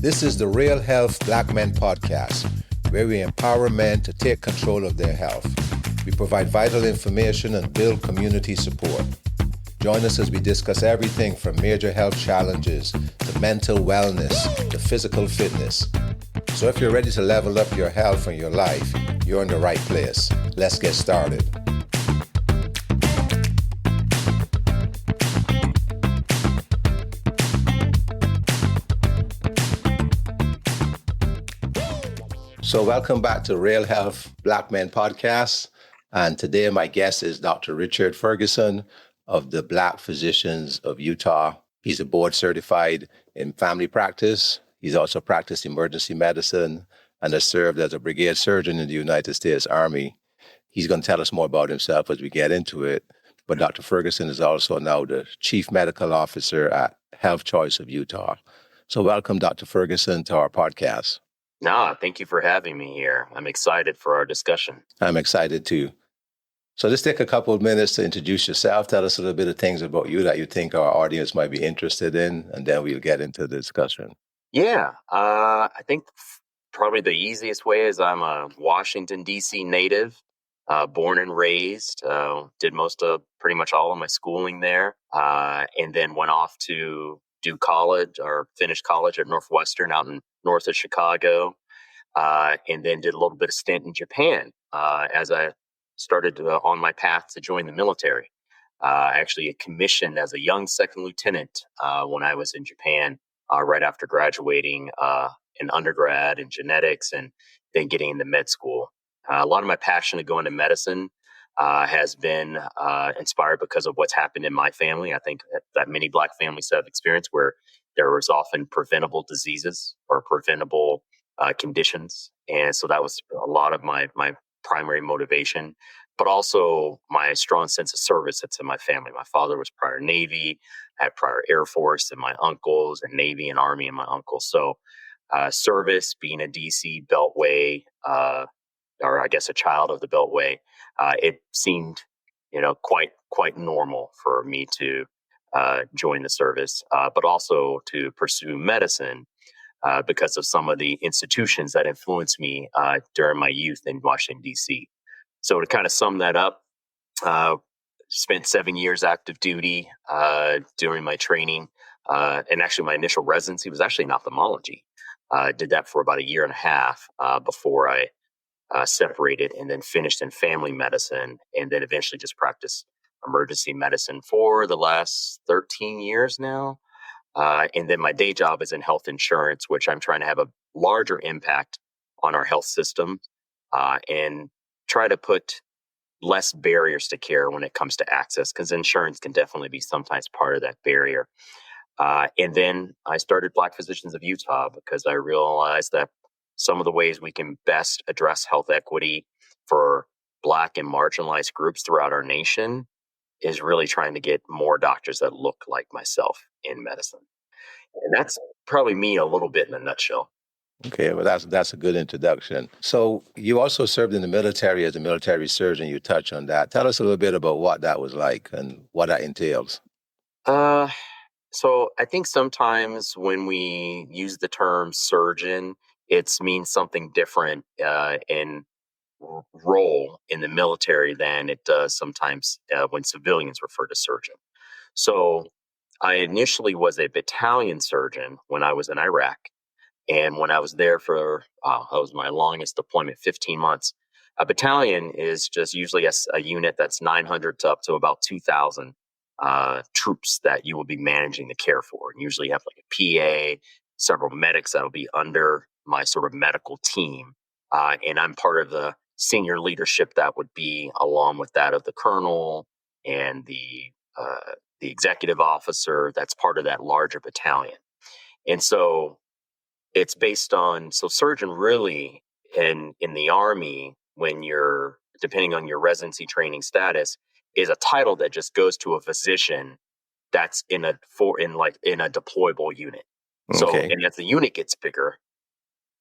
This is the Real Health Black Men podcast, where we empower men to take control of their health. We provide vital information and build community support. Join us as we discuss everything from major health challenges to mental wellness to physical fitness. So if you're ready to level up your health and your life, you're in the right place. Let's get started. So welcome back to Real Health Black Men podcast. And today my guest is Dr. Richard Ferguson of the Black Physicians of Utah. He's a board certified in family practice. He's also practiced emergency medicine and has served as a brigade surgeon in the United States Army. He's going to tell us more about himself as we get into it. But Dr. Ferguson is also now the Chief Medical Officer at Health Choice of Utah. So welcome, Dr. Ferguson, to our podcast. No, thank you for having me here. I'm excited for our discussion. I'm excited too. So just take a couple of minutes to introduce yourself. Tell us a little bit of things about you that you think our audience might be interested in, and then we'll get into the discussion. Yeah, I think probably the easiest way is I'm a Washington, D.C. native, born and raised, did pretty much all of my schooling there, and then went off to do college or finish college at Northwestern out in north of Chicago, and then did a little bit of stint in Japan as I started on my path to join the military. Actually commissioned as a young second lieutenant when I was in Japan right after graduating in undergrad in genetics and then getting into med school. A lot of my passion to go into medicine has been inspired because of what's happened in my family. I think that many Black families have experienced where there was often preventable diseases or preventable conditions. And so that was a lot of my primary motivation, but also my strong sense of service that's in my family. My father was prior Navy, had prior Air Force, and my uncles, and Navy and Army and my uncles. So service, being a DC Beltway, or I guess a child of the Beltway, it seemed, quite normal for me to join the service, but also to pursue medicine because of some of the institutions that influenced me during my youth in Washington, D.C. So to kind of sum that up, spent 7 years active duty during my training. And actually my initial residency was actually in ophthalmology. Did that for about a year and a half before I separated and then finished in family medicine and then eventually just practiced emergency medicine for the last 13 years now. And then my day job is in health insurance, which I'm trying to have a larger impact on our health system and try to put less barriers to care when it comes to access, because insurance can definitely be sometimes part of that barrier. And then I started Black Physicians of Utah because I realized that some of the ways we can best address health equity for Black and marginalized groups throughout our nation is really trying to get more doctors that look like myself in medicine. And that's probably me a little bit in a nutshell. Okay, well, that's a good introduction. So you also served in the military as a military surgeon. You touched on that. Tell us a little bit about what that was like and what that entails. So I think sometimes when we use the term surgeon, it means something different in role in the military than it does sometimes when civilians refer to surgeon. So I initially was a battalion surgeon when I was in Iraq. And when I was there that was my longest deployment, 15 months. A battalion is just usually a unit that's 900 to up to about 2,000 troops that you will be managing the care for. And usually you have like a PA, several medics that'll be under my sort of medical team. And I'm part of the senior leadership that would be along with that of the colonel and the executive officer that's part of that larger battalion. And so it's based on, so surgeon really in the Army, when you're, depending on your residency training status, is a title that just goes to a physician that's in a deployable unit. So, Okay. and as the unit gets bigger,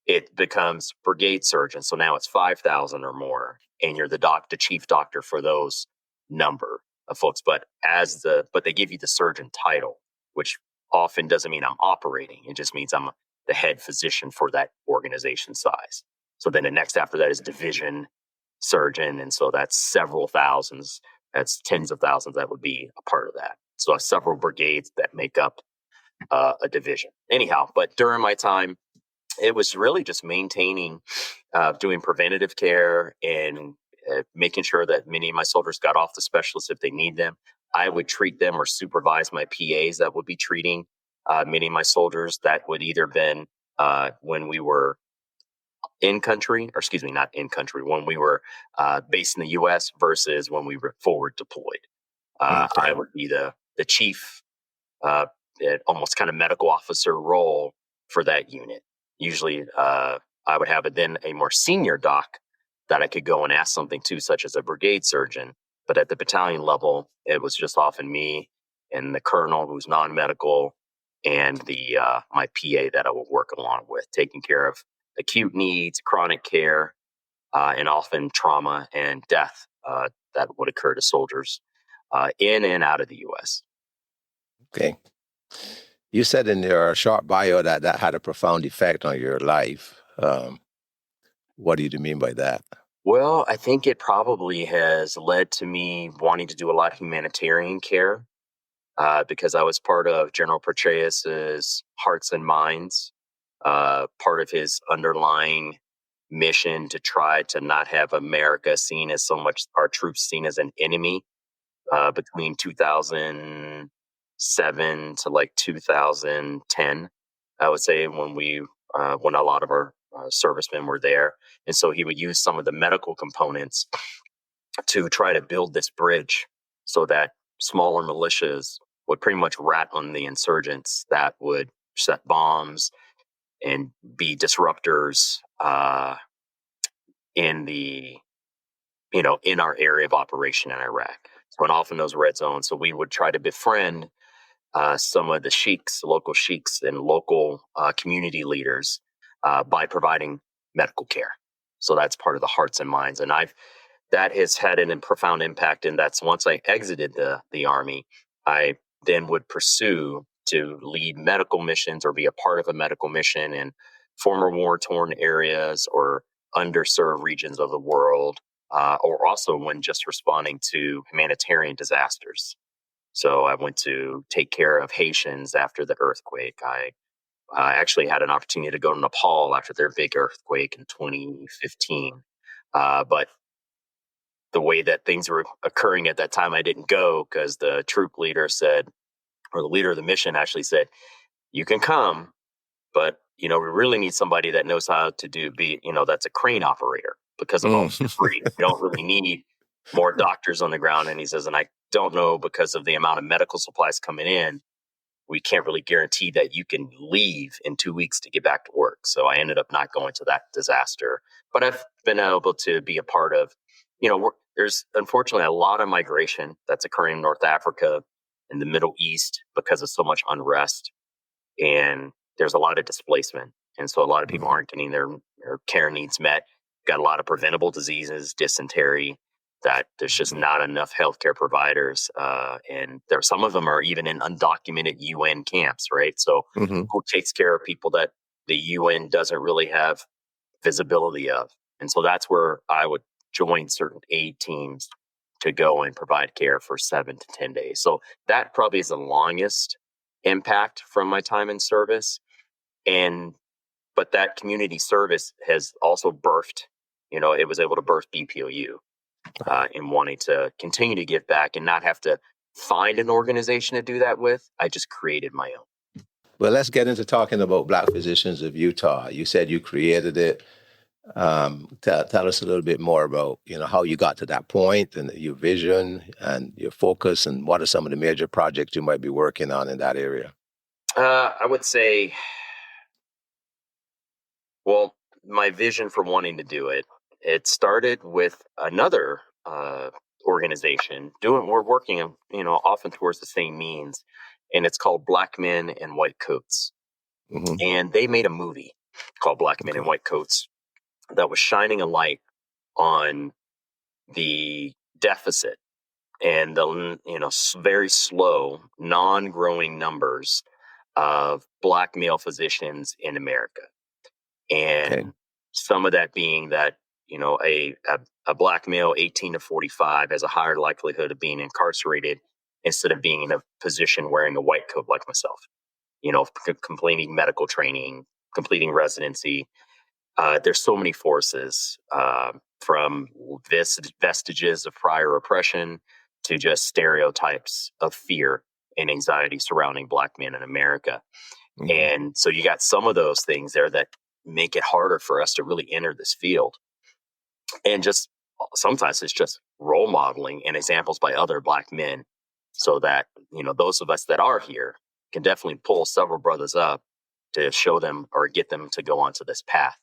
it becomes brigade surgeon. So now it's 5,000 or more, and you're the chief doctor for those number of folks. But they give you the surgeon title, which often doesn't mean I'm operating. It just means I'm the head physician for that organization size. So then the next after that is division surgeon. And so that's several thousands. That's tens of thousands that would be a part of that. So several brigades that make up a division. Anyhow, but during my time, it was really just maintaining, doing preventative care and making sure that many of my soldiers got off the specialists if they need them. I would treat them or supervise my PAs that would be treating many of my soldiers. That would either been when we were in country, or excuse me, not in country, when we were based in the U.S. versus when we were forward deployed. Okay. I would be the chief, almost kind of medical officer role for that unit. Usually, I would have then a more senior doc that I could go and ask something to, such as a brigade surgeon. But at the battalion level, it was just often me and the colonel, who's non-medical, and the my PA that I would work along with, taking care of acute needs, chronic care, and often trauma and death that would occur to soldiers in and out of the U.S. Okay. You said in your short bio that that had a profound effect on your life. What do you mean by that? Well, I think it probably has led to me wanting to do a lot of humanitarian care because I was part of General Petraeus's Hearts and Minds, part of his underlying mission to try to not have America seen as so much, our troops seen as an enemy between 2007 to like 2010, I would say, when a lot of our servicemen were there. And so he would use some of the medical components to try to build this bridge so that smaller militias would pretty much rat on the insurgents that would set bombs and be disruptors in the in our area of operation in Iraq. So, and often those red zones. So we would try to befriend some of the sheiks, local sheiks, and local community leaders by providing medical care. So that's part of the Hearts and Minds, and that has had a profound impact. And that's once I exited the Army, I then would pursue to lead medical missions or be a part of a medical mission in former war-torn areas or underserved regions of the world, or also when just responding to humanitarian disasters. So I went to take care of Haitians after the earthquake. I actually had an opportunity to go to Nepal after their big earthquake in 2015. But the way that things were occurring at that time, I didn't go because the troop leader said, or the leader of the mission actually said, you can come, but we really need somebody that knows how to that's a crane operator because of all the debris. We don't really need more doctors on the ground. And he says, and I don't know, because of the amount of medical supplies coming in, we can't really guarantee that you can leave in 2 weeks to get back to work. So I ended up not going to that disaster. But I've been able to be a part of, there's unfortunately a lot of migration that's occurring in North Africa and the Middle East because of so much unrest. And there's a lot of displacement. And so a lot of people aren't getting their care needs met. Got a lot of preventable diseases, dysentery, that there's just not enough healthcare providers. And some of them are even in undocumented UN camps, right? So who takes care of people that the UN doesn't really have visibility of? And so that's where I would join certain aid teams to go and provide care for 7 to 10 days. So that probably is the longest impact from my time in service. But that community service has also birthed, it was able to birth BPOU in wanting to continue to give back and not have to find an organization to do that with. I just created my own. Well, let's get into talking about Black Physicians of Utah. You said you created it. Tell us a little bit more about, how you got to that point and your vision and your focus, and what are some of the major projects you might be working on in that area? I would say, well, my vision for wanting to do it started with another organization we're working, often towards the same means, and it's called Black Men in White Coats. And they made a movie called Black Men in White Coats that was shining a light on the deficit and the very slow, non-growing numbers of Black male physicians in America. Okay. And some of that being that, a Black male 18 to 45 has a higher likelihood of being incarcerated instead of being in a position wearing a white coat like myself, completing medical training, completing residency. There's so many forces, from vestiges of prior oppression to just stereotypes of fear and anxiety surrounding Black men in America. Mm-hmm. And so you got some of those things there that make it harder for us to really enter this field. And just sometimes it's just role modeling and examples by other Black men, so that, those of us that are here can definitely pull several brothers up to show them or get them to go onto this path.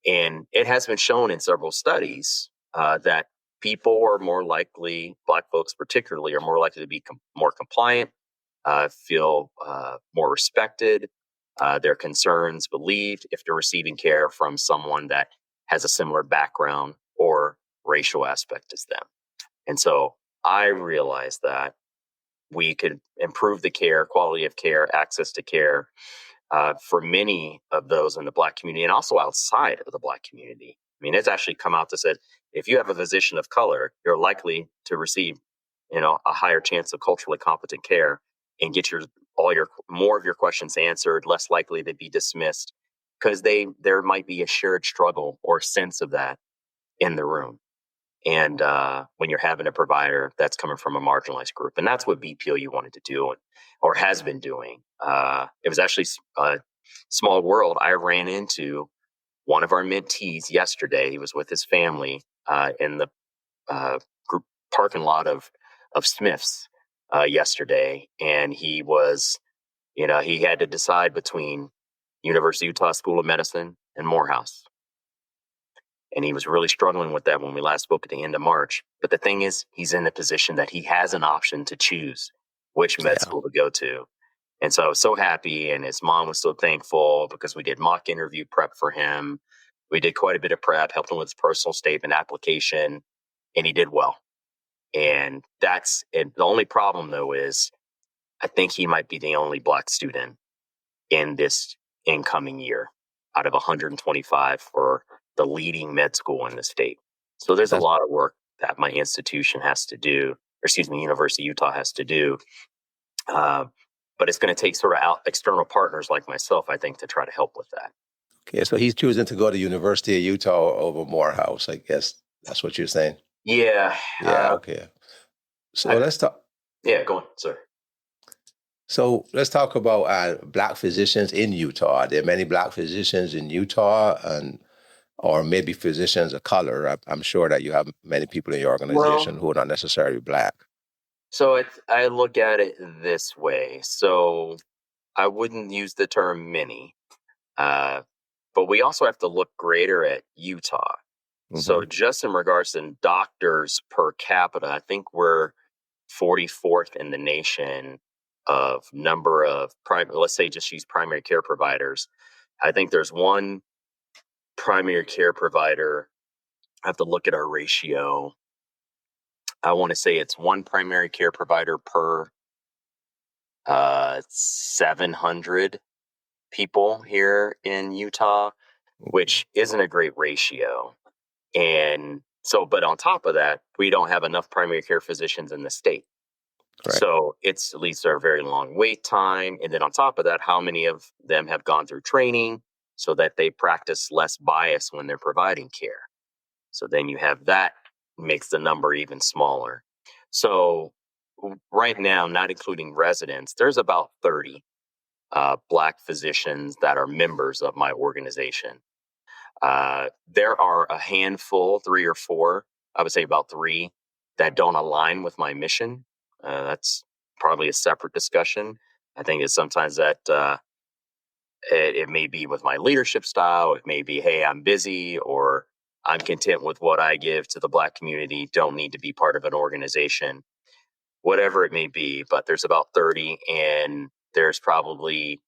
And it has been shown in several studies that people are more likely, Black folks particularly, are more likely to be more compliant, feel more respected, their concerns believed if they're receiving care from someone that has a similar background or racial aspect as them. And so I realized that we could improve the care, quality of care, access to care, for many of those in the Black community and also outside of the Black community. I mean, it's actually come out to say, if you have a physician of color, you're likely to receive, a higher chance of culturally competent care and get more of your questions answered, less likely to be dismissed, because there might be a shared struggle or sense of that in the room. And when you're having a provider that's coming from a marginalized group, and that's what BPOU wanted to do, or has been doing. It was actually a small world. I ran into one of our mentees yesterday. He was with his family in the group parking lot of Smith's yesterday, and he was, he had to decide between University of Utah School of Medicine and Morehouse. And he was really struggling with that when we last spoke at the end of March. But the thing is, he's in the position that he has an option to choose which med school to go to. And so I was so happy, and his mom was so thankful, because we did mock interview prep for him. We did quite a bit of prep, helped him with his personal statement application, and he did well. And the only problem, though, is I think he might be the only Black student in this incoming year out of 125 for the leading med school in the state. So there's a lot of work that my institution has to do, University of Utah has to do. But it's going to take sort of external partners like myself, I think, to try to help with that. Okay, so he's choosing to go to University of Utah over Morehouse. I guess that's what you're saying. Yeah. Yeah. Okay. So let's talk. Yeah, go on, sir. So let's talk about Black physicians in Utah. Are there many Black physicians in Utah, or maybe physicians of color? I'm sure that you have many people in your organization who are not necessarily Black. So I look at it this way. So I wouldn't use the term many, but we also have to look greater at Utah. Mm-hmm. So just in regards to doctors per capita, I think we're 44th in the nation of number of let's say just use primary care providers. I think there's one primary care provider. I have to look at our ratio. I want to say it's one primary care provider per 700 people here in Utah, which isn't a great ratio. And so, but on top of that, we don't have enough primary care physicians in the state. Right. So it leads to a very long wait time. And then on top of that, how many of them have gone through training so that they practice less bias when they're providing care? So then you have that makes the number even smaller. So right now, not including residents, there's about 30 Black physicians that are members of my organization. There are a handful, 3 or 4, I would say about 3, that don't align with my mission. That's probably a separate discussion. I think it's sometimes that it may be with my leadership style. It may be, hey, I'm busy, or I'm content with what I give to the Black community, don't need to be part of an organization, whatever it may be. But there's about 30, and there's probably,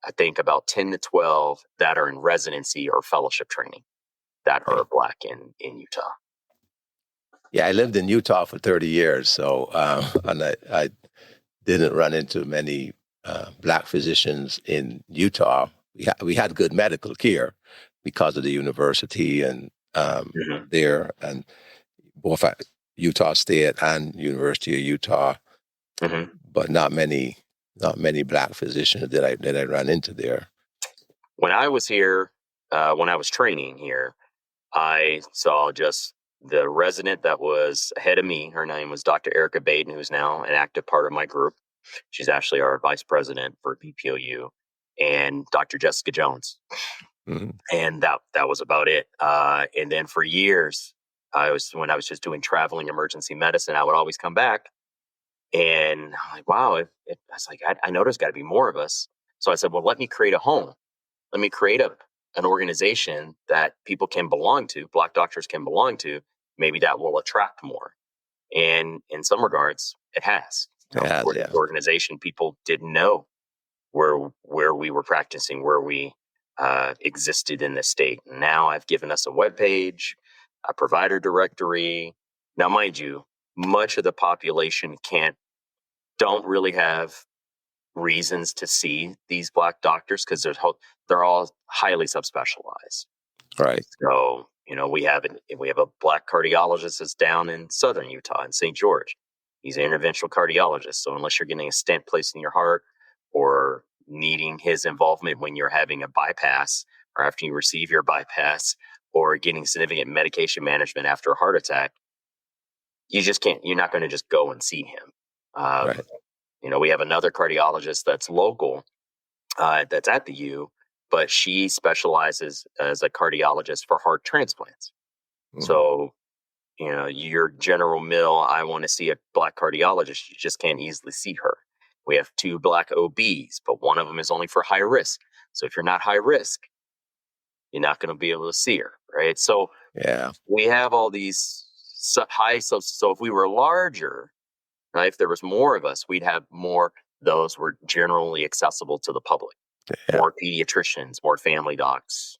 I think, about 10 to 12 that are in residency or fellowship training that are Black in Utah. Yeah, I lived in Utah for 30 years, so and I didn't run into many Black physicians in Utah. We had good medical care because of the university and there, and both at Utah State and University of Utah, but not many Black physicians that I ran into there. When I was here, when I was training here, I saw just the resident that was ahead of me. Her name was Dr. Erica Baden, who's now an active part of my group. She's actually our vice president for BPOU, and Dr. Jessica Jones. And that was about it. And then for years, when I was just doing traveling emergency medicine, I would always come back, and I'm like, wow, I was like, I know there's got to be more of us. So I said, well, let me create a home. Let me create an organization that people can belong to, Black doctors can belong to. Maybe that will attract more. And in some regards, it has. Yeah. The organization, people didn't know where we were practicing, where we existed in the state. And now I've given us a webpage, a provider directory. Now, mind you, much of the population don't really have reasons to see these Black doctors because they're all highly subspecialized. Right. So, we have a Black cardiologist that's down in southern Utah in St. George. He's an interventional cardiologist. So unless you're getting a stent placed in your heart or needing his involvement when you're having a bypass or after you receive your bypass or getting significant medication management after a heart attack, you're not going to just go and see him. Right. We have another cardiologist that's local, that's at the U, but she specializes as a cardiologist for heart transplants. So, your general mill, I want to see a Black cardiologist. You just can't easily see her. We have 2 Black OBs, but one of them is only for high risk. So if you're not high risk, you're not going to be able to see her, right? So we have all these high. So if we were larger, right, if there was more of us, we'd have more. Those were generally accessible to the public. More pediatricians, more family docs,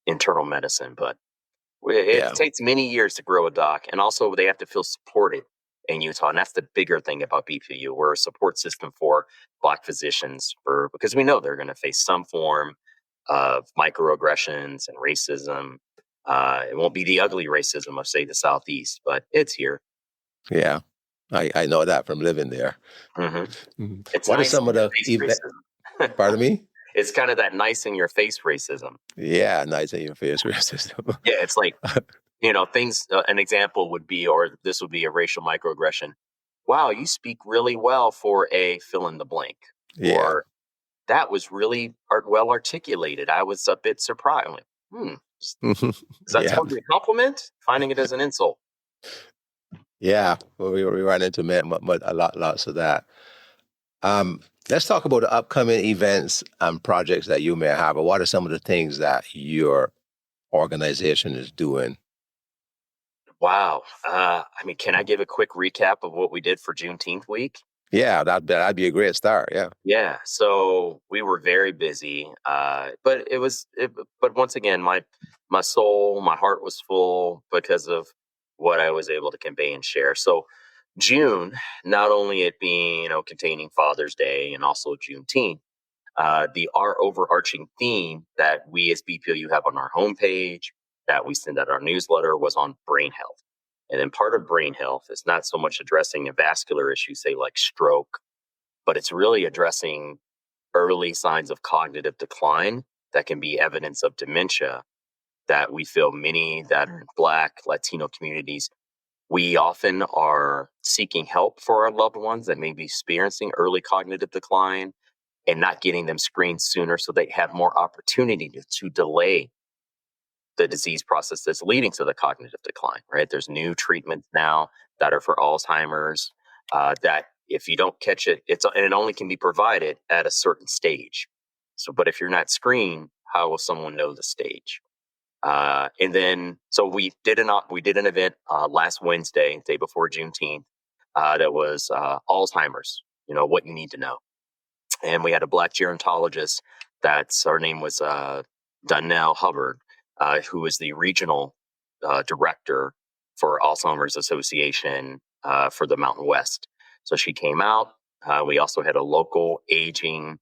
internal medicine. But it takes many years to grow a doc. And also they have to feel supported in Utah. And that's the bigger thing about BPU. We're a support system for Black physicians because we know they're going to face some form of microaggressions and racism. It won't be the ugly racism of, say, the Southeast, but it's here. Yeah. I know that from living there. It's what nice are some of the Pardon me? It's kind of that nice in your face racism. Yeah, nice in your face racism. Yeah, it's like, things, an example would be, or this would be a racial microaggression. Wow, you speak really well for a fill in the blank. Yeah. Or that was really well articulated. I was a bit surprised. I'm like, is that totally a compliment? Finding it as an insult. Yeah, well, we run into lots of that. Let's talk about the upcoming events and projects that you may have. Or what are some of the things that your organization is doing? Wow. Can I give a quick recap of what we did for Juneteenth week? Yeah, that'd be a great start. Yeah. Yeah. So we were very busy, but but once again, my soul, my heart was full because of what I was able to convey and share. So June, not only it being, containing Father's Day and also Juneteenth, our overarching theme that we as BPOU have on our homepage, that we send out our newsletter, was on brain health. And then part of brain health is not so much addressing a vascular issue, say like stroke, but it's really addressing early signs of cognitive decline that can be evidence of dementia, that we feel many that are in Black, Latino communities, we often are seeking help for our loved ones that may be experiencing early cognitive decline and not getting them screened sooner so they have more opportunity to delay the disease process that's leading to the cognitive decline, right? There's new treatments now that are for Alzheimer's that if you don't catch it, and it only can be provided at a certain stage. So, but if you're not screened, how will someone know the stage? And then, so we did an event last Wednesday, day before Juneteenth, that was Alzheimer's, what you need to know. And we had a Black gerontologist her name was Donnell Hubbard, who is the regional director for Alzheimer's Association for the Mountain West. So she came out, We also had a local aging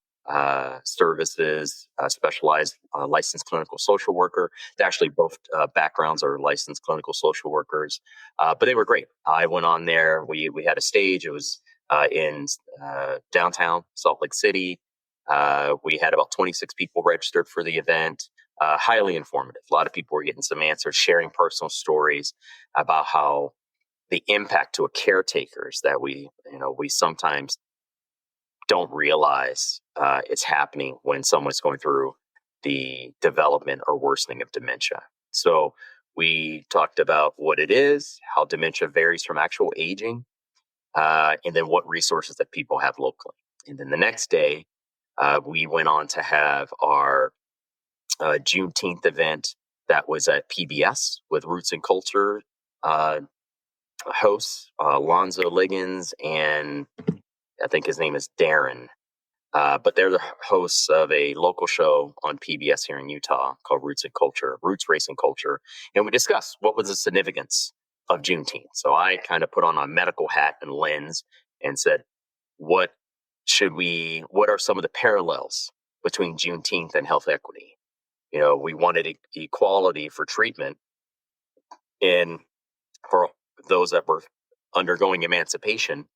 services, specialized licensed clinical social worker. Actually, both backgrounds are licensed clinical social workers, but they were great. I went on there. We had a stage. It was in downtown Salt Lake City. We had about 26 people registered for the event. Highly informative. A lot of people were getting some answers, sharing personal stories about how the impact to a caretaker is that we sometimes don't realize it's happening when someone's going through the development or worsening of dementia. So we talked about what it is, how dementia varies from actual aging, and then what resources that people have locally. And then the next day, we went on to have our Juneteenth event that was at PBS with Roots and Culture hosts, Lonzo Liggins, and I think his name is Darren. But they're the hosts of a local show on PBS here in Utah called Roots and Culture, Roots, Race, and Culture. And we discussed what was the significance of Juneteenth. So I kind of put on a medical hat and lens and said, what are some of the parallels between Juneteenth and health equity? We wanted equality for treatment and for those that were undergoing emancipation.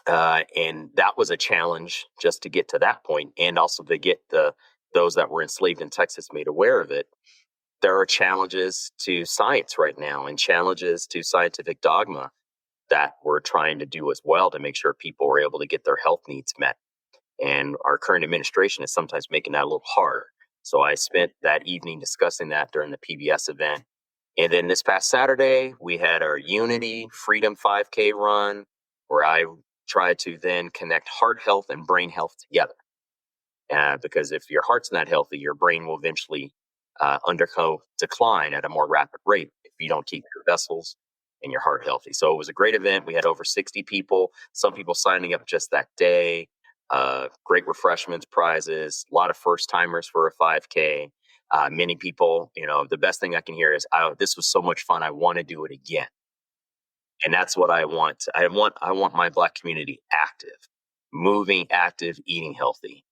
And that was a challenge just to get to that point, and also to get those that were enslaved in Texas made aware of it. There are challenges to science right now and challenges to scientific dogma that we're trying to do as well to make sure people are able to get their health needs met. And our current administration is sometimes making that a little harder. So I spent that evening discussing that during the PBS event. And then this past Saturday, we had our Unity Freedom 5K run, where I tried to then connect heart health and brain health together. Because if your heart's not healthy, your brain will eventually undergo decline at a more rapid rate if you don't keep your vessels and your heart healthy. So it was a great event. We had over 60 people, some people signing up just that day. Great refreshments, prizes, a lot of first timers for a 5K. Many people, the best thing I can hear is, this was so much fun. I want to do it again. And that's what I want. I want my Black community active, moving, active, eating healthy.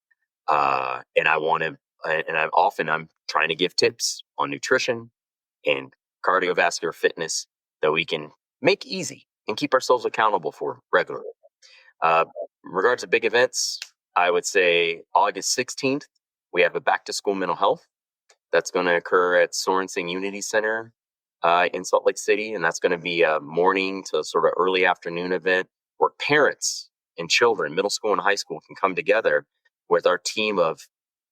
And I'm trying to give tips on nutrition and cardiovascular fitness that we can make easy and keep ourselves accountable for regularly. In regards to big events, I would say August 16th, we have a back to school mental health that's going to occur at Sorensen Unity Center in Salt Lake City. And that's going to be a morning to sort of early afternoon event where parents and children, middle school and high school, can come together with our team of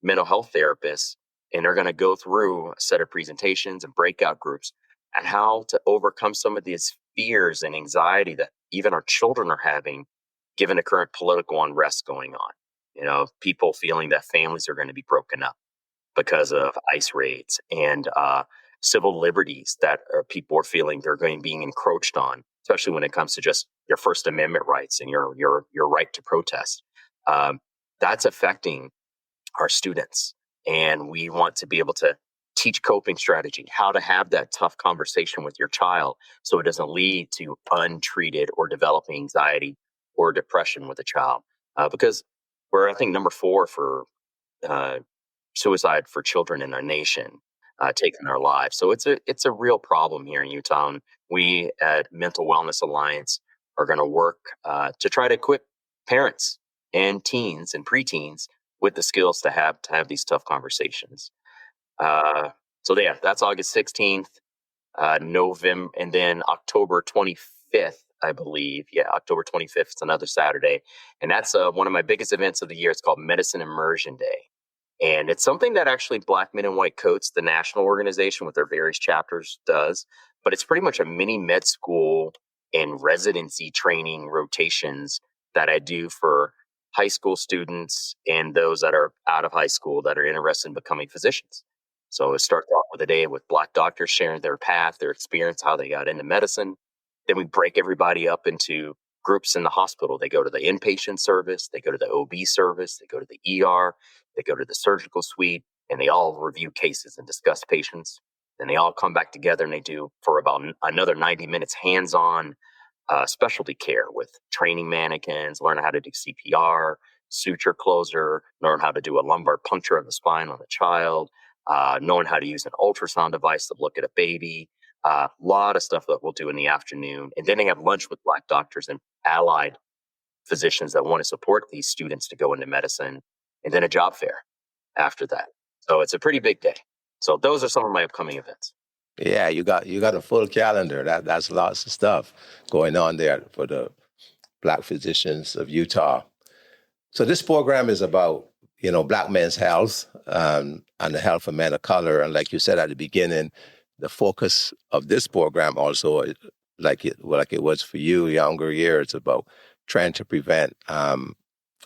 mental health therapists. And they're going to go through a set of presentations and breakout groups and how to overcome some of these fears and anxiety that even our children are having, given the current political unrest going on. People feeling that families are going to be broken up because of ICE raids and civil liberties that people are feeling they're being encroached on, especially when it comes to just your First Amendment rights and your right to protest. That's affecting our students, and we want to be able to teach coping strategy, how to have that tough conversation with your child so it doesn't lead to untreated or developing anxiety or depression with a child. Because we're, I think, number 4 for suicide for children in our nation, taking their lives. So it's a real problem here in Utah. And we at Mental Wellness Alliance are going to work to try to equip parents and teens and preteens with the skills to have these tough conversations. So yeah, that's August 16th, November, and then October 25th, I believe. Yeah, October 25th. It's another Saturday. And that's one of my biggest events of the year. It's called Medicine Immersion Day. And it's something that actually Black Men in White Coats, the national organization with their various chapters, does. But it's pretty much a mini med school and residency training rotations that I do for high school students and those that are out of high school that are interested in becoming physicians. So it starts off with a day with Black doctors sharing their path, their experience, how they got into medicine. Then we break everybody up into groups in the hospital. They go to the inpatient service, they go to the OB service, they go to the ER, they go to the surgical suite, and they all review cases and discuss patients. Then they all come back together and they do for about another 90 minutes hands-on specialty care with training mannequins, learn how to do CPR, suture closer, learn how to do a lumbar puncture of the spine on a child, knowing how to use an ultrasound device to look at a baby. A lot of stuff that we'll do in the afternoon. And then they have lunch with Black doctors and allied physicians that want to support these students to go into medicine, and then a job fair after that. So it's a pretty big day. So those are some of my upcoming events. Yeah, you got a full calendar. That's lots of stuff going on there for the Black physicians of Utah. So this program is about Black men's health and the health of men of color. And like you said at the beginning, the focus of this program also, like it was for you younger years, about trying to prevent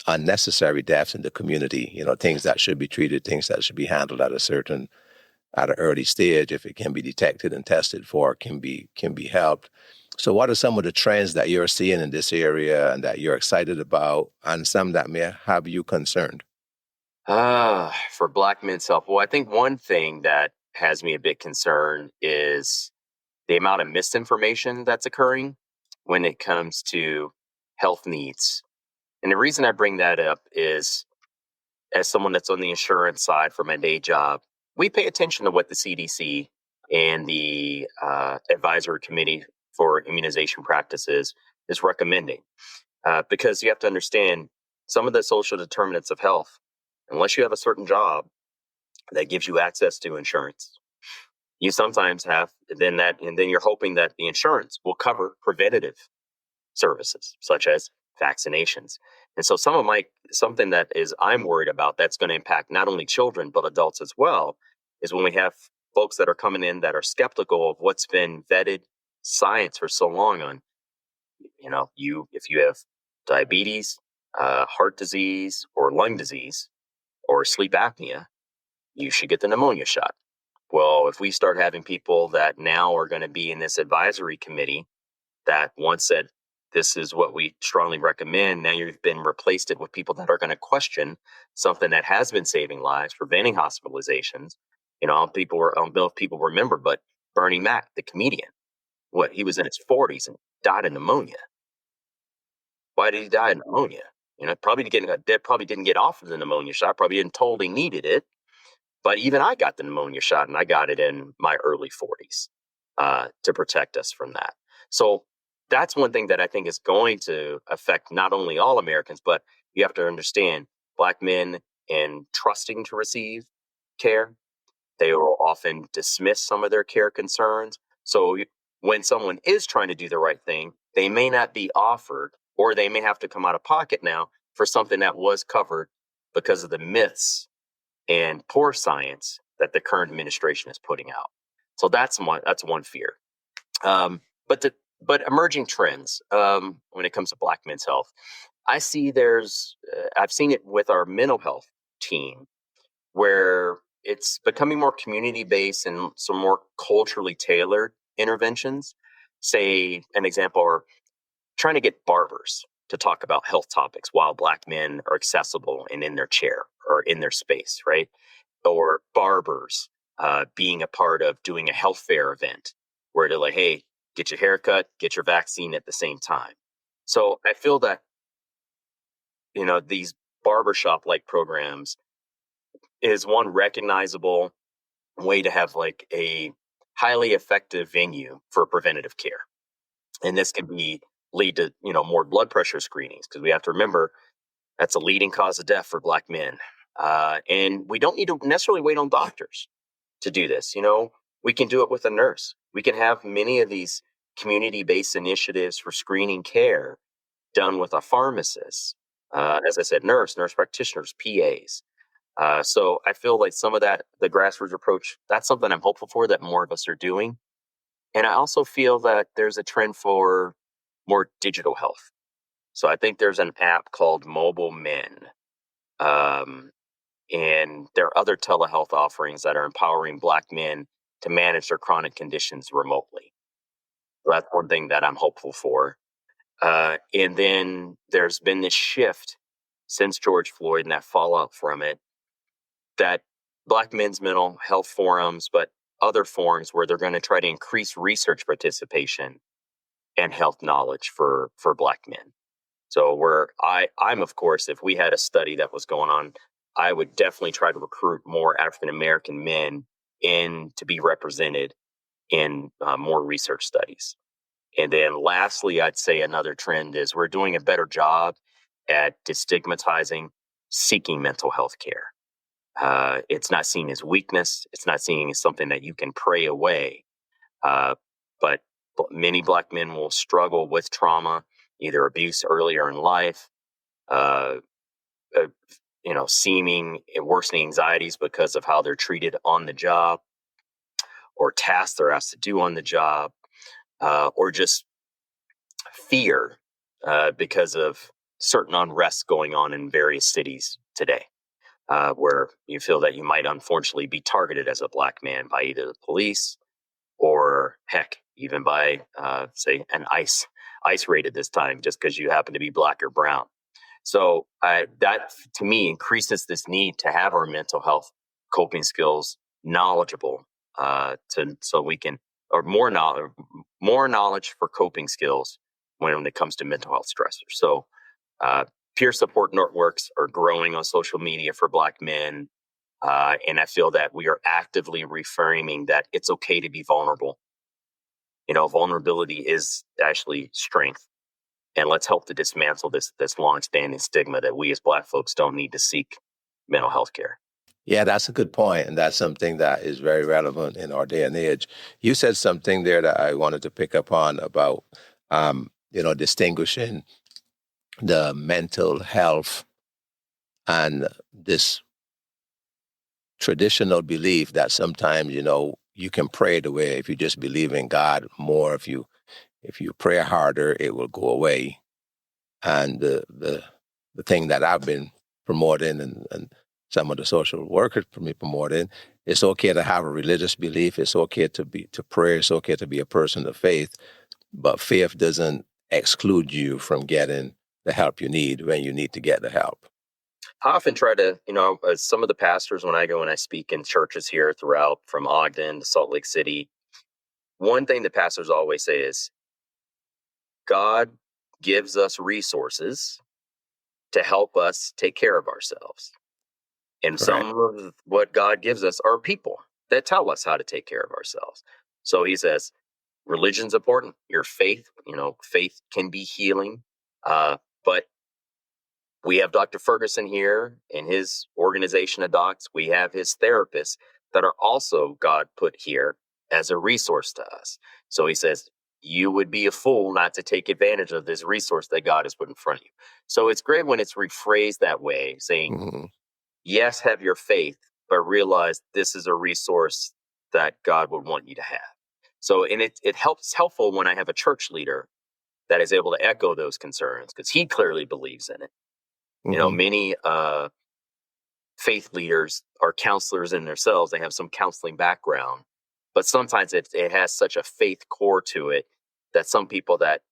unnecessary deaths in the community. Things that should be treated, things that should be handled at an early stage, if it can be detected and tested for, can be helped. So what are some of the trends that you're seeing in this area and that you're excited about, and some that may have you concerned? For Black men's health, well, I think one thing that has me a bit concerned is the amount of misinformation that's occurring when it comes to health needs. And the reason I bring that up is, as someone that's on the insurance side for my day job, we pay attention to what the CDC and the advisory committee for immunization practices is recommending. Because you have to understand some of the social determinants of health, unless you have a certain job that gives you access to insurance, you sometimes have and then you're hoping that the insurance will cover preventative services such as vaccinations. And so something that is I'm worried about that's going to impact not only children but adults as well is when we have folks that are coming in that are skeptical of what's been vetted science for so long on, if you have diabetes, heart disease, or lung disease, or sleep apnea, you should get the pneumonia shot. Well, if we start having people that now are going to be in this advisory committee that once said, this is what we strongly recommend, now you've been replaced it with people that are going to question something that has been saving lives, preventing hospitalizations. I don't know if people remember, but Bernie Mac, the comedian, he was in his 40s and died of pneumonia. Why did he die of pneumonia? Probably didn't get off of the pneumonia shot, probably didn't told he needed it. But even I got the pneumonia shot, and I got it in my early 40s to protect us from that. So that's one thing that I think is going to affect not only all Americans, but you have to understand Black men in trusting to receive care, they will often dismiss some of their care concerns. So when someone is trying to do the right thing, they may not be offered, or they may have to come out of pocket now for something that was covered because of the myths and poor science that the current administration is putting out. So that's one fear. But emerging trends when it comes to Black men's health, I've seen it with our mental health team, where it's becoming more community based and some more culturally tailored interventions. Say an example, or trying to get barbers to talk about health topics while Black men are accessible and in their chair or in their space, right? Or barbers being a part of doing a health fair event where they're like, hey, get your haircut, get your vaccine at the same time. So I feel that, these barbershop like programs is one recognizable way to have like a highly effective venue for preventative care. And this can lead to, more blood pressure screenings, because we have to remember that's a leading cause of death for Black men. And we don't need to necessarily wait on doctors to do this. We can do it with a nurse. We can have many of these community-based initiatives for screening care done with a pharmacist. As I said, nurse practitioners, PAs. So I feel like some of that, the grassroots approach, that's something I'm hopeful for that more of us are doing. And I also feel that there's a trend for more digital health. So I think there's an app called Mobile Men. And there are other telehealth offerings that are empowering Black men to manage their chronic conditions remotely. So that's one thing that I'm hopeful for. And then there's been this shift since George Floyd and that fallout from it, that Black men's mental health forums, but other forums where they're going to try to increase research participation and health knowledge for Black men. So I'm of course, if we had a study that was going on, I would definitely try to recruit more African American men in to be represented in more research studies. And then lastly, I'd say another trend is we're doing a better job at destigmatizing seeking mental health care. It's not seen as weakness. It's not seen as something that you can pray away. Uh, but many Black men will struggle with trauma, either abuse earlier in life, uh, uh, seeming and worsening anxieties because of how they're treated on the job or tasks they're asked to do on the job, or just fear because of certain unrest going on in various cities today, where you feel that you might unfortunately be targeted as a Black man by either the police or heck, even by say an ICE raid at this time, just because you happen to be Black or brown. So that to me increases this need to have our mental health coping skills knowledgeable, so we can, or more knowledge for coping skills when it comes to mental health stressors. So uh, peer support networks are growing on social media for Black men. And I feel that we are actively reframing that it's okay to be vulnerable. Vulnerability is actually strength. And let's help to dismantle this long-standing stigma that we as Black folks don't need to seek mental health care. Yeah, that's a good point, and that's something that is very relevant in our day and age. You said something there that I wanted to pick up on about, distinguishing the mental health and this traditional belief that sometimes, you can pray the way if you just believe in God more, if you pray harder, it will go away. And the thing that I've been promoting and some of the social workers for me promoting, it's okay to have a religious belief. It's okay to pray. It's okay to be a person of faith, but faith doesn't exclude you from getting the help you need when you need to get the help. I often try to, as some of the pastors, when I go and I speak in churches here throughout from Ogden to Salt Lake City, one thing the pastors always say is God gives us resources to help us take care of ourselves. And Correct. some of what God gives us are people that tell us how to take care of ourselves. So he says, religion's important. Your faith, faith can be healing. But we have Dr. Ferguson here and his organization of docs. We have his therapists that are also God put here as a resource to us. So he says, you would be a fool not to take advantage of this resource that God has put in front of you. So it's great when it's rephrased that way, saying, Hmm. yes, have your faith, but realize this is a resource that God would want you to have. So, and it's helpful when I have a church leader that is able to echo those concerns because he clearly believes in it. Hmm. Many faith leaders are counselors in themselves. They have some counseling background, but sometimes it has such a faith core to it that some people that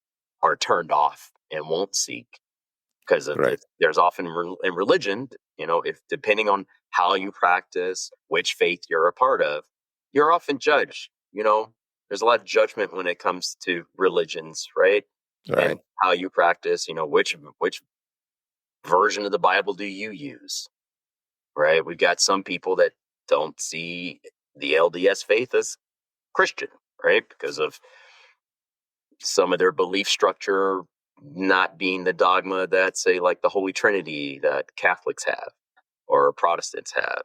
are turned off and won't seek because of Correct. there's often in religion, if depending on how you practice, which faith you're a part of, you're often judged. There's a lot of judgment when it comes to religions, right? And Right. how you practice, which version of the Bible do you use, right? We've got some people that don't see the LDS faith as Christian, right? Because of some of their belief structure not being the dogma that, say, like the Holy Trinity that Catholics have or Protestants have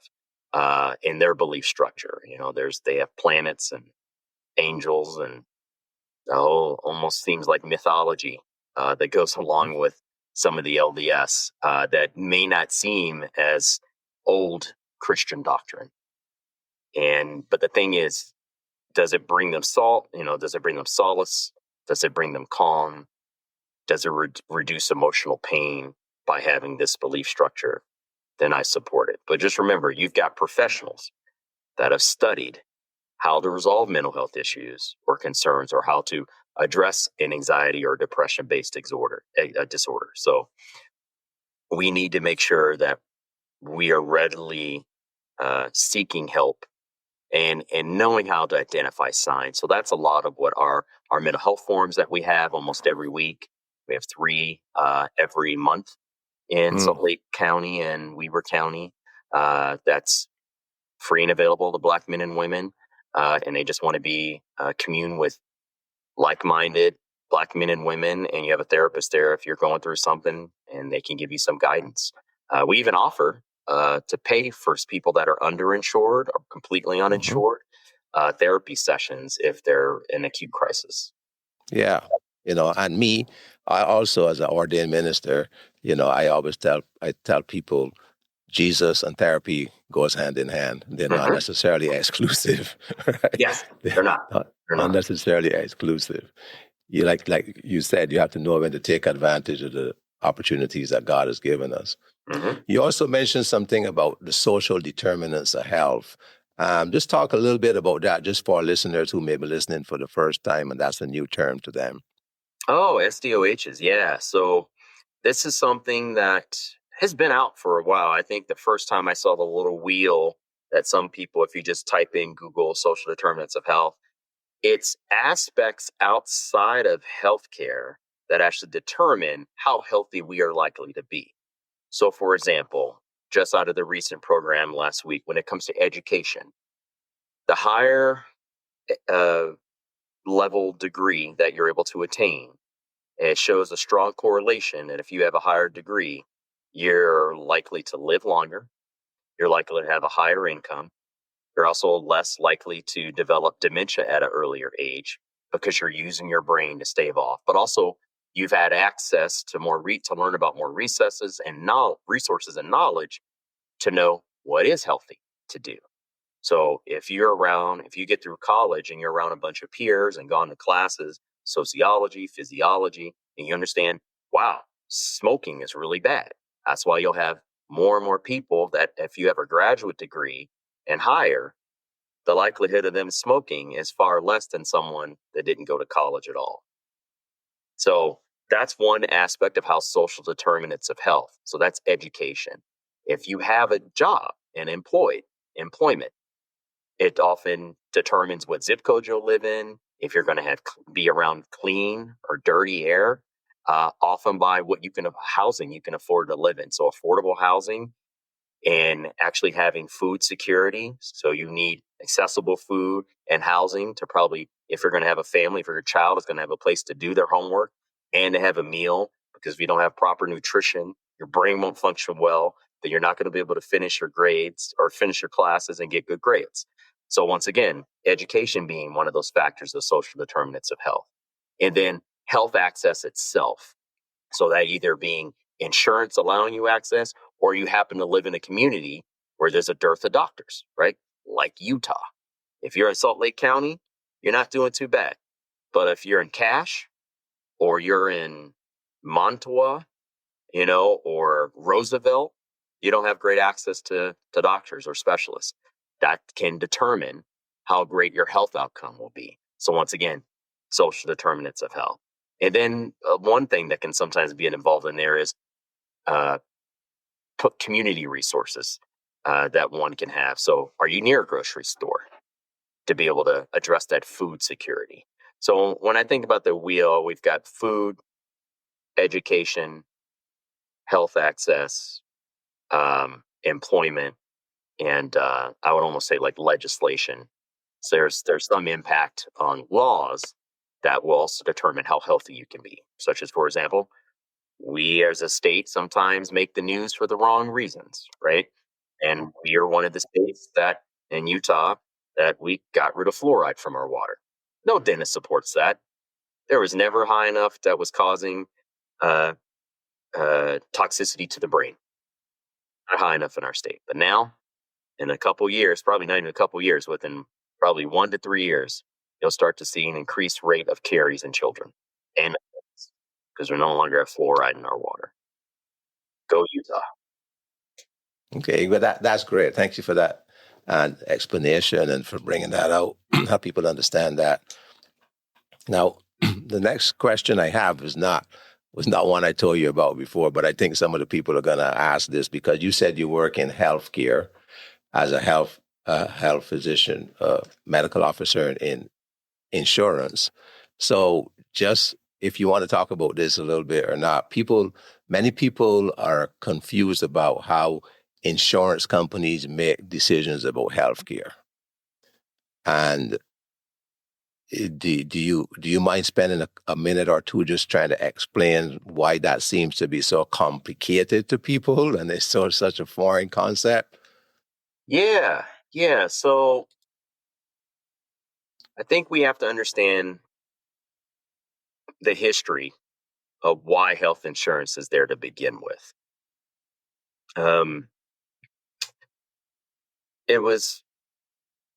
in their belief structure. They have planets and angels and almost seems like mythology that goes along with some of the LDS that may not seem as old Christian doctrine. But the thing is, does it bring them salt? Does it bring them solace? Does it bring them calm? Does it reduce emotional pain by having this belief structure? Then I support it. But just remember, you've got professionals that have studied how to resolve mental health issues or concerns or how to address an anxiety or depression based disorder. So we need to make sure that we are readily seeking help and knowing how to identify signs. So that's a lot of what our mental health forums that we have almost every week. We have 3 every month in Salt Lake County and Weber County. That's free and available to Black men and women, and they just want to be commune with like-minded Black men and women, and you have a therapist there if you're going through something, and they can give you some guidance. We even offer to pay for people that are underinsured or completely uninsured therapy sessions if they're in acute crisis. Yeah. And me, I also, as an ordained minister, I always tell people Jesus and therapy goes hand in hand. They're not necessarily exclusive, right? Yes, they're not. They're not necessarily exclusive. You like you said, you have to know when to take advantage of the opportunities that God has given us. You also mentioned something about the social determinants of health. Just talk a little bit about that, just for our listeners who may be listening for the first time, and that's a new term to them. Oh, SDOHs, yeah. So this is something that has been out for a while. I think the first time I saw the little wheel that some people, if you just type in Google social determinants of health, it's aspects outside of healthcare that actually determine how healthy we are likely to be. So, for example, just out of the recent program last week, when it comes to education, the higher level degree that you're able to attain, it shows a strong correlation. And if you have a higher degree, you're likely to live longer. You're likely to have a higher income. You're also less likely to develop dementia at an earlier age because you're using your brain to stave off. But also, you've had access to to learn about more resources and knowledge to know what is healthy to do. So if you get through college and you're around a bunch of peers and gone to classes, sociology, physiology, and you understand, wow, smoking is really bad. That's why you'll have more and more people that if you have a graduate degree and higher, the likelihood of them smoking is far less than someone that didn't go to college at all. So that's one aspect of how social determinants of health. So that's education. If you have a job and employment, it often determines what zip code you'll live in, if you're going to be around clean or dirty air, often by what housing you can afford to live in. So affordable housing and actually having food security. So you need accessible food and housing to probably, if you're going to have a family, if your child is going to have a place to do their homework and to have a meal, because if you don't have proper nutrition, your brain won't function well, then you're not going to be able to finish your grades or finish your classes and get good grades. So once again, education being one of those factors of social determinants of health. And then health access itself. So that either being insurance allowing you access, or you happen to live in a community where there's a dearth of doctors, right? Like Utah. If you're in Salt Lake County, you're not doing too bad. But if you're in Cache or you're in Montour, or Roosevelt, you don't have great access to doctors or specialists. That can determine how great your health outcome will be. So once again, social determinants of health. And then one thing that can sometimes be involved in there is put community resources that one can have. So are you near a grocery store to be able to address that food security? So when I think about the wheel, we've got food, education, health access, employment, and I would almost say like legislation. So there's some impact on laws that will also determine how healthy you can be, such as, for example, we as a state sometimes make the news for the wrong reasons, right? And we are one of the states that in Utah that we got rid of fluoride from our water. No dentist supports that. There was never high enough that was causing toxicity to the brain. Not high enough in our state. But now, in a couple years, probably not even a couple years, within probably 1 to 3 years, you'll start to see an increased rate of caries in children and because we no longer have fluoride in our water. Go Utah. Okay, well, that's great. Thank you for that explanation and for bringing that out, help people understand that. Now, the next question I have was not one I told you about before, but I think some of the people are going to ask this because you said you work in healthcare as a health a health physician, a medical officer in insurance. So just if you want to talk about this a little bit or not, many people are confused about how insurance companies make decisions about healthcare. And do you mind spending a minute or two just trying to explain why that seems to be so complicated to people and it's such a foreign concept? Yeah, yeah. So I think we have to understand the history of why health insurance is there to begin with. Um, it was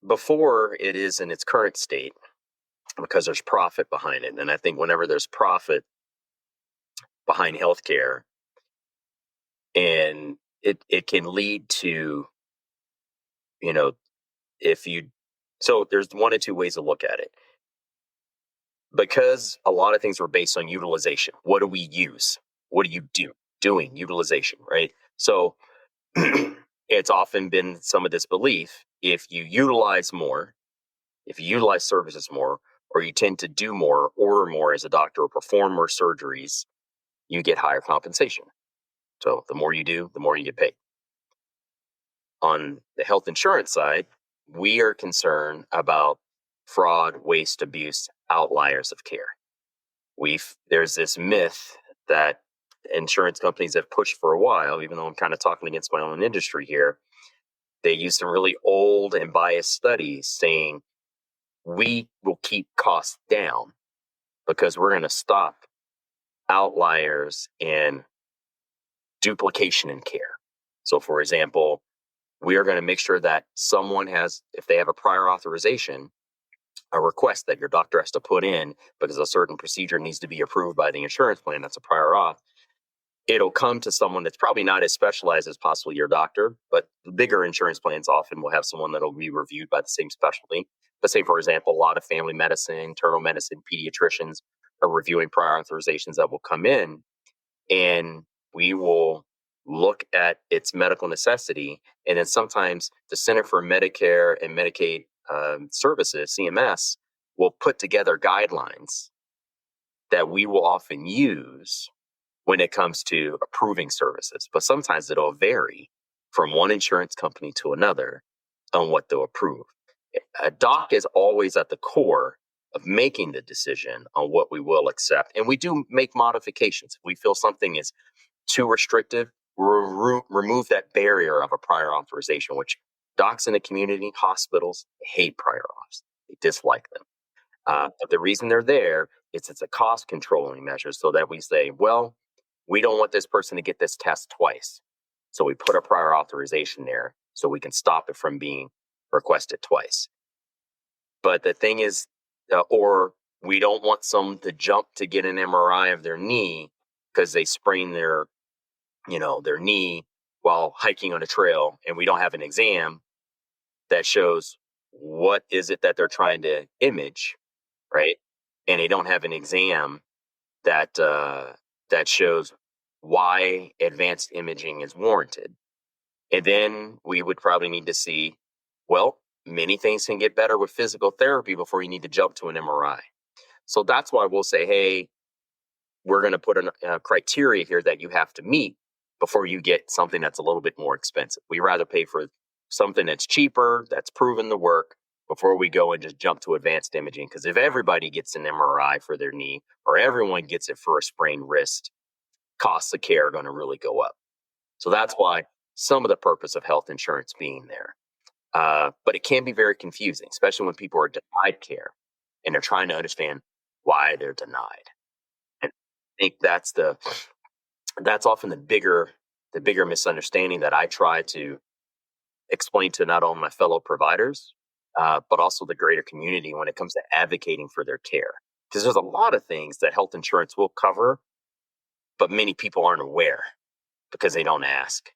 before it is in its current state because there's profit behind it. And I think whenever there's profit behind healthcare, and it can lead to, you know, if you, so there's one or two ways to look at it. Because a lot of things were based on utilization. What do we use? What do you do? Doing utilization, right? So it's often been some of this belief if you utilize more, if you utilize services more, or you tend to do more, order more as a doctor, or perform more surgeries, you get higher compensation. So the more you do, the more you get paid. On the health insurance side, we are concerned about fraud, waste, abuse, outliers of care. There's this myth that insurance companies have pushed for a while, even though I'm kind of talking against my own industry here. They use some really old and biased studies saying we will keep costs down because we're going to stop outliers and duplication in care. So, for example, we are going to make sure that someone has, if they have a prior authorization, a request that your doctor has to put in because a certain procedure needs to be approved by the insurance plan, that's a prior auth. It'll come to someone that's probably not as specialized as possibly your doctor, but bigger insurance plans often will have someone that'll be reviewed by the same specialty. But say, for example, a lot of family medicine, internal medicine, pediatricians are reviewing prior authorizations that will come in, and we will look at its medical necessity. And then sometimes the Center for Medicare and Medicaid Services, CMS, will put together guidelines that we will often use when it comes to approving services. But sometimes it'll vary from one insurance company to another on what they'll approve. A doc is always at the core of making the decision on what we will accept. And we do make modifications. If we feel something is too restrictive, we'll remove that barrier of a prior authorization, which docs in the community, hospitals hate prior auths. They dislike them. But the reason they're there is it's a cost controlling measure so that we say, well, we don't want this person to get this test twice. So we put a prior authorization there so we can stop it from being requested twice. But the thing is, or we don't want someone to jump to get an MRI of their knee because they sprained their knee while hiking on a trail, and we don't have an exam that shows what is it that they're trying to image, right? And they don't have an exam that that shows why advanced imaging is warranted. And then we would probably need to see, well, many things can get better with physical therapy before you need to jump to an MRI. So that's why we'll say, hey, we're going to put a criteria here that you have to meet before you get something that's a little bit more expensive. We rather pay for something that's cheaper, that's proven to work, before we go and just jump to advanced imaging. Because if everybody gets an MRI for their knee or everyone gets it for a sprained wrist, costs of care are going to really go up. So that's why some of the purpose of health insurance being there. But it can be very confusing, especially when people are denied care and they're trying to understand why they're denied. And I think that's often the bigger misunderstanding that I try to explain to not only my fellow providers, but also the greater community when it comes to advocating for their care. Because there's a lot of things that health insurance will cover, but many people aren't aware because they don't ask.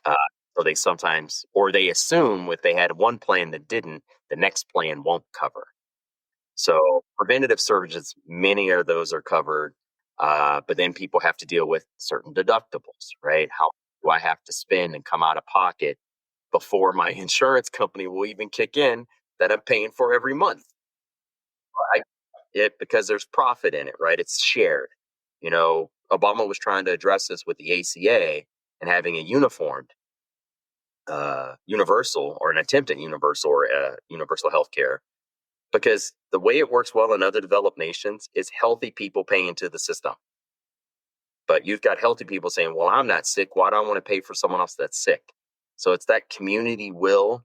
Uh, so they sometimes, or they assume if they had one plan that didn't, the next plan won't cover. So preventative services, many of those are covered, but then people have to deal with certain deductibles, right? How do I have to spend and come out of pocket before my insurance company will even kick in that I'm paying for every month. Because there's profit in it, right? It's shared. Obama was trying to address this with the ACA and having a universal or an attempt at universal health care, because the way it works well in other developed nations is healthy people paying into the system. But you've got healthy people saying, well, I'm not sick. Why do I want to pay for someone else that's sick? So it's that community will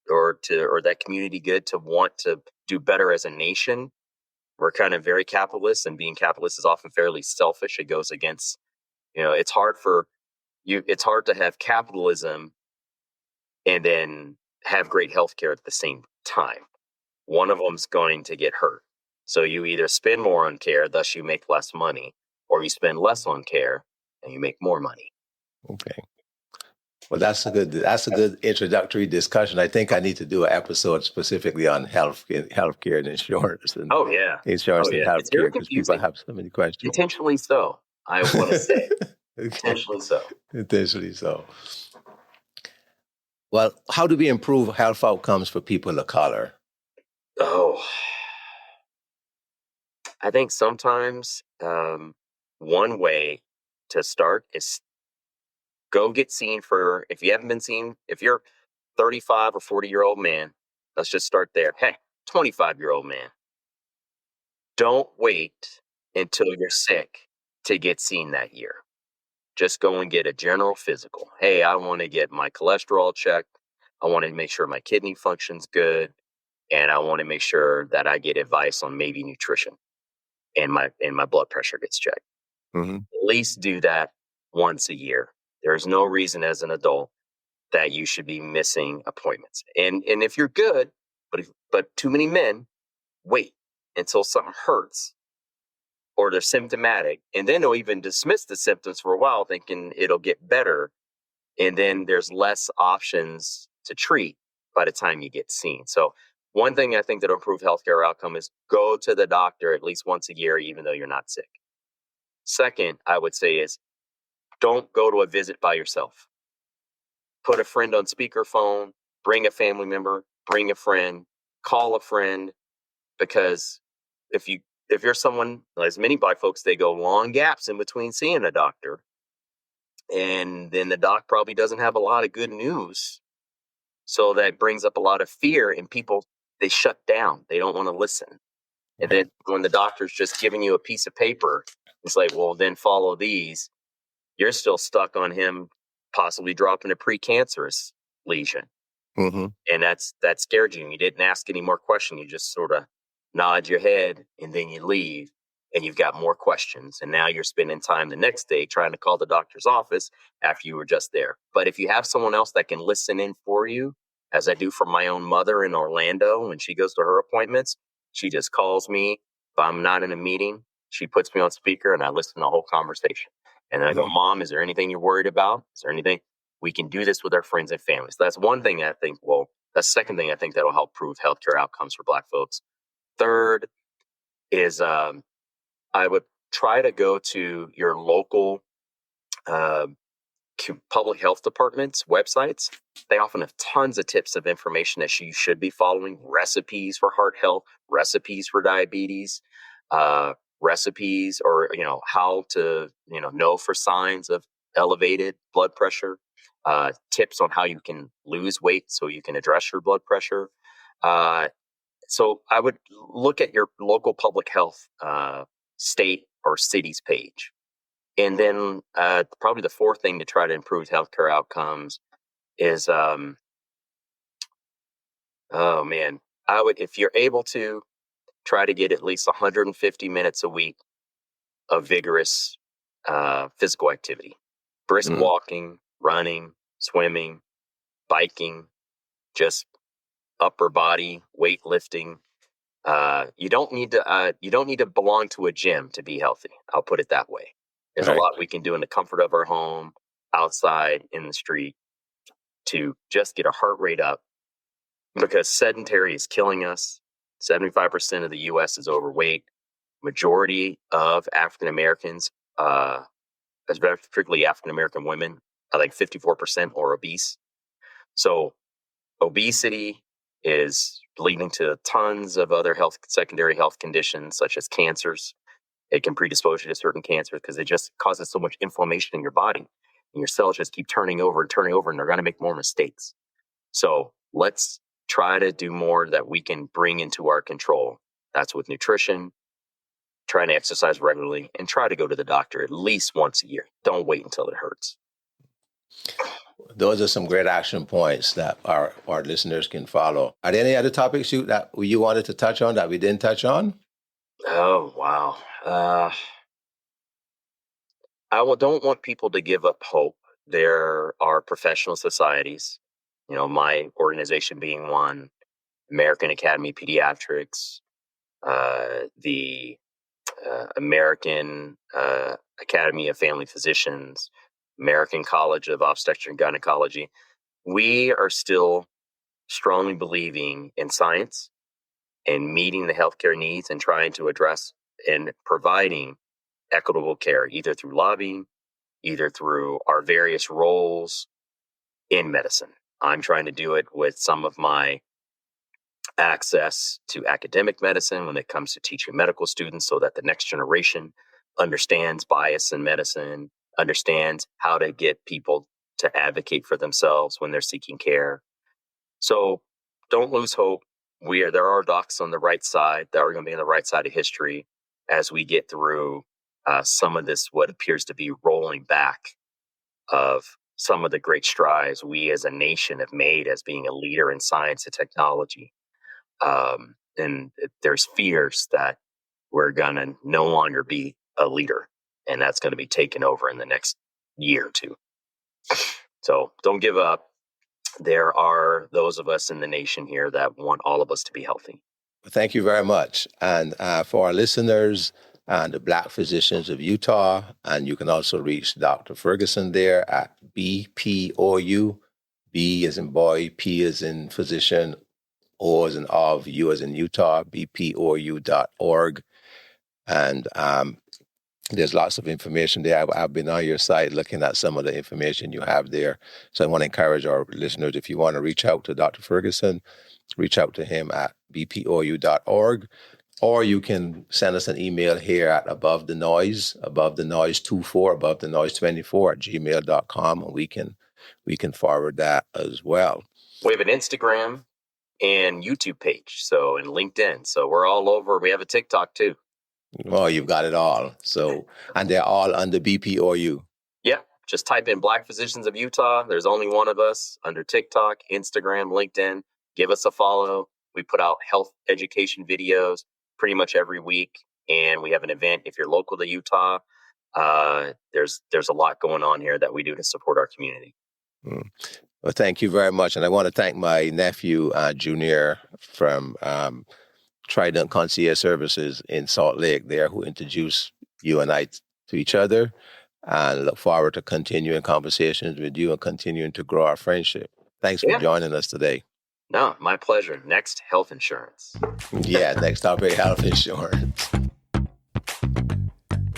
or that community good to want to do better as a nation. We're kind of very capitalist, and being capitalist is often fairly selfish. It goes against, it's hard to have capitalism and then have great healthcare at the same time. One of them's going to get hurt. So you either spend more on care, thus you make less money, or you spend less on care and you make more money. Okay. Well, that's a good introductory discussion. I think I need to do an episode specifically on healthcare and insurance. And insurance and healthcare, it's very because confusing. people have so many questions. Intentionally so, I want to say. Intentionally so. Intentionally so. Well, how do we improve health outcomes for people of color? Oh, I think sometimes one way to start is go get seen if you haven't been seen, if you're 35 or 40-year-old man, let's just start there. Hey, 25-year-old man, don't wait until you're sick to get seen that year. Just go and get a general physical. Hey, I want to get my cholesterol checked. I want to make sure my kidney function's good. And I want to make sure that I get advice on maybe nutrition and my blood pressure gets checked. Mm-hmm. At least do that once a year. There's no reason as an adult that you should be missing appointments. And if you're good, but too many men wait until something hurts or they're symptomatic, and then they'll even dismiss the symptoms for a while thinking it'll get better. And then there's less options to treat by the time you get seen. So one thing I think that'll improve healthcare outcome is go to the doctor at least once a year, even though you're not sick. Second, I would say is don't go to a visit by yourself. Put a friend on speakerphone, bring a family member, bring a friend, call a friend, because if you're someone, as many Black folks, they go long gaps in between seeing a doctor. And then the doc probably doesn't have a lot of good news. So that brings up a lot of fear, and people, they shut down. They don't want to listen. And then when the doctor's just giving you a piece of paper, it's like, well, then follow these. You're still stuck on him possibly dropping a precancerous lesion. Mm-hmm. And that scared you. You didn't ask any more questions. You just sort of nod your head and then you leave, and you've got more questions. And now you're spending time the next day trying to call the doctor's office after you were just there. But if you have someone else that can listen in for you, as I do for my own mother in Orlando, when she goes to her appointments, she just calls me. If I'm not in a meeting, she puts me on speaker and I listen to the whole conversation. And then I go, Mom, is there anything you're worried about? Is there anything? We can do this with our friends and families. That's one thing I think, that's the second thing I think that'll help prove healthcare outcomes for Black folks. Third is I would try to go to your local public health departments' websites. They often have tons of tips of information that you should be following: recipes for heart health, recipes for diabetes, recipes, or how to know for signs of elevated blood pressure, tips on how you can lose weight so you can address your blood pressure. So I would look at your local public health state or city's page. And then probably the fourth thing to try to improve healthcare outcomes is, if you're able to, try to get at least 150 minutes a week of vigorous physical activity. Brisk walking, running, swimming, biking, just upper body, weightlifting. You don't need to belong to a gym to be healthy. I'll put it that way. There's a lot we can do in the comfort of our home, outside, in the street, to just get our heart rate up, because sedentary is killing us. 75% of the U.S. is overweight. Majority of African Americans, particularly African American women, I think 54% are obese. So obesity is leading to tons of other secondary health conditions, such as cancers. It can predispose you to certain cancers because it just causes so much inflammation in your body. And your cells just keep turning over, and they're going to make more mistakes. So let's try to do more that we can bring into our control. That's with nutrition, trying to exercise regularly, and try to go to the doctor at least once a year. Don't wait until it hurts. Those are some great action points that our listeners can follow. Are there any other topics that you wanted to touch on that we didn't touch on? Oh, wow. I don't want people to give up hope. There are professional societies, my organization being one, American Academy of Pediatrics, the American Academy of Family Physicians, American College of Obstetrics and Gynecology. We are still strongly believing in science and meeting the healthcare needs and trying to address and providing equitable care, either through lobbying, either through our various roles in medicine. I'm trying to do it with some of my access to academic medicine when it comes to teaching medical students so that the next generation understands bias in medicine, understands how to get people to advocate for themselves when they're seeking care. So don't lose hope. There are docs on the right side that are going to be on the right side of history as we get through some of this, what appears to be rolling back of some of the great strides we as a nation have made as being a leader in science and technology. And there's fears that we're going to no longer be a leader, and that's going to be taken over in the next year or two. So don't give up. There are those of us in the nation here that want all of us to be healthy. Thank you very much. And for our listeners and the Black Physicians of Utah, and you can also reach Dr. Ferguson there at BPOU, B as in boy, P as in physician, O as in of, U as in Utah, bpou.org. And there's lots of information there. I've been on your site looking at some of the information you have there. So I want to encourage our listeners, if you want to reach out to Dr. Ferguson, reach out to him at bpou.org, or you can send us an email here at above the noise 24, above the noise 24 at gmail.com, and we can forward that as well. We have an Instagram and YouTube page, and LinkedIn. So we're all over. We have a TikTok too. Oh, you've got it all. So, and they're all under BPOU. Yeah. Just type in Black Physicians of Utah. There's only one of us under TikTok, Instagram, LinkedIn. Give us a follow. We put out health education videos pretty much every week. And we have an event. If you're local to Utah, there's a lot going on here that we do to support our community. Well, thank you very much. And I want to thank my nephew, Junior, from Trident Concierge Services in Salt Lake there, who introduced you and I to each other, and look forward to continuing conversations with you and continuing to grow our friendship. Thanks for joining us today. No, my pleasure. Next, health insurance. Yeah, next topic, health insurance.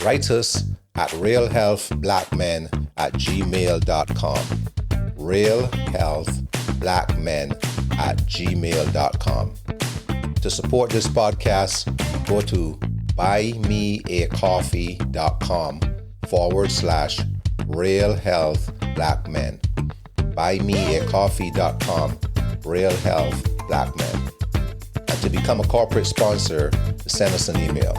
Write us at realhealthblackmen@gmail.com. realhealthblackmen@gmail.com. To support this podcast, go to buymeacoffee.com/realhealthblackmen. buymeacoffee.com/realhealthblackmen. And to become a corporate sponsor, send us an email.